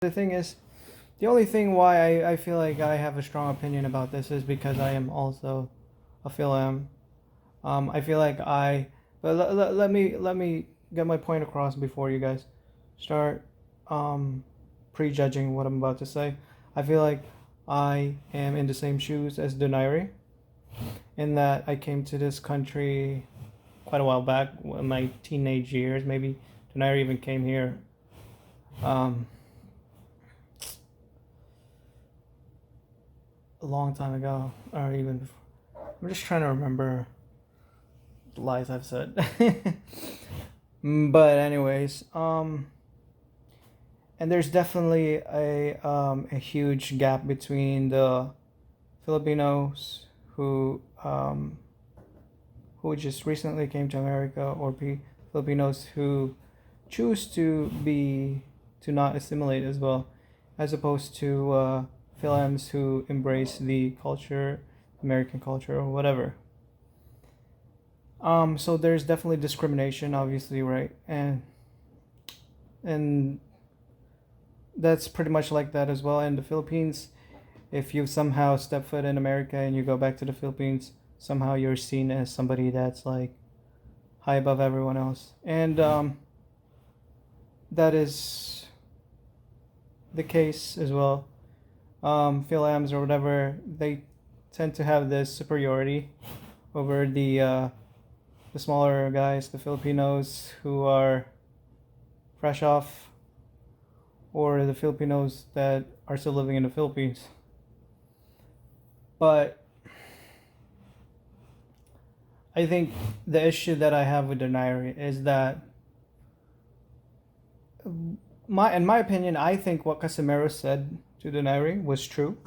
The thing is, the only thing why I feel like I have a strong opinion about this is because I am also a filam. I feel like but let me get my point across before you guys start prejudging what I'm about to say. I feel like I am in the same shoes as Donaire in that I came to this country quite a while back in my teenage years. Maybe Donaire even came here. Um, a long time ago, or even before. I'm just trying to remember the lies I've said. But anyways, and there's definitely a huge gap between the Filipinos who just recently came to America, or Filipinos who choose to not assimilate as well, as opposed to films who embrace the culture, American culture, or whatever. So there's definitely discrimination, obviously, right? And that's pretty much like that as well in the Philippines. If you somehow step foot in America and you go back to the Philippines, somehow you're seen as somebody that's like high above everyone else, and that is the case as well. Philams or whatever, they tend to have this superiority over the smaller guys, the Filipinos who are fresh off, or the Filipinos that are still living in the Philippines. But I think the issue that I have with Donaire is that in my opinion, I think what Casimero said to Donaire was true.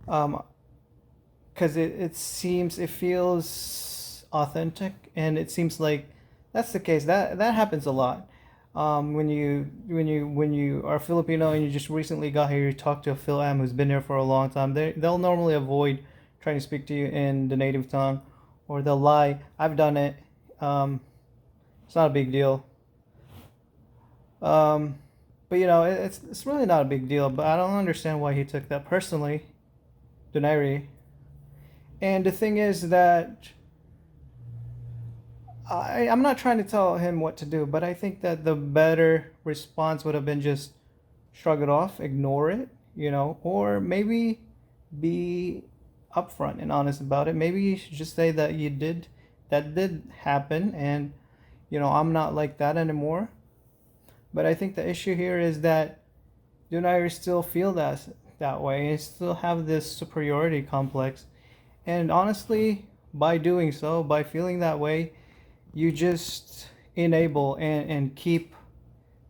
Because it feels authentic, and it seems like that's the case. That happens a lot. When you are Filipino and you just recently got here, you talk to a Philam who's been here for a long time. They'll normally avoid trying to speak to you in the native tongue, or they'll lie. I've done it. It's not a big deal. But it's really not a big deal. But I don't understand why he took that personally, Donaire. And the thing is that I'm not trying to tell him what to do, but I think that the better response would have been just shrug it off, ignore it, or maybe be upfront and honest about it. Maybe you should just say that that did happen, and I'm not like that anymore. But I think the issue here is that Donaire still feel that way, and still have this superiority complex. And honestly, by doing so, by feeling that way, you just enable and keep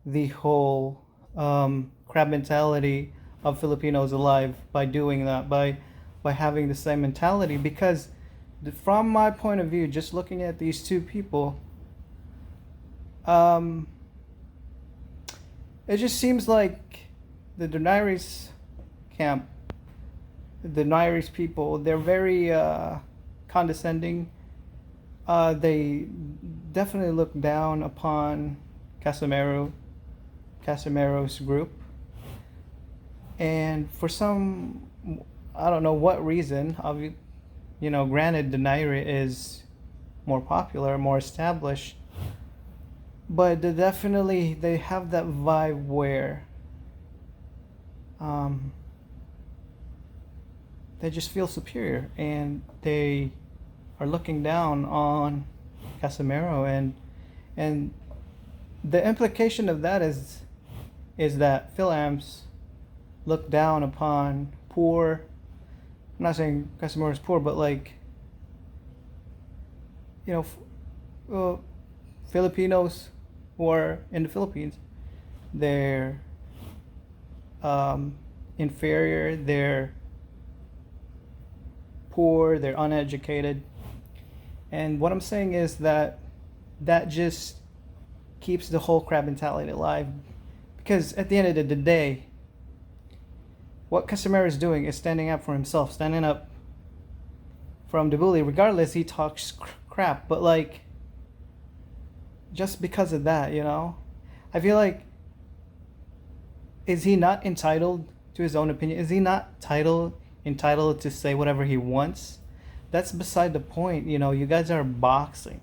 the whole crab mentality of Filipinos alive by doing that, by having the same mentality. Because from my point of view, just looking at these two people, it just seems like the Donaire's camp, the Donaire's people, they're very condescending. They definitely look down upon Casimero's group, and for some, I don't know what reason. Granted, Donaire is more popular, more established, but they have that vibe where they just feel superior, and they are looking down on Casimero, and the implication of that is that Philams look down upon poor. I'm not saying Casimero is poor, but Filipinos who are in the Philippines, they're inferior, they're poor, they're uneducated. And what I'm saying is that just keeps the whole crab mentality alive. Because at the end of the day, what Casimero is doing is standing up for himself, standing up from the bully. Regardless, he talks crap, but just because of that, I feel like is he not entitled to his own opinion? Is he not entitled to say whatever he wants? That's beside the point. You know, you guys are boxing.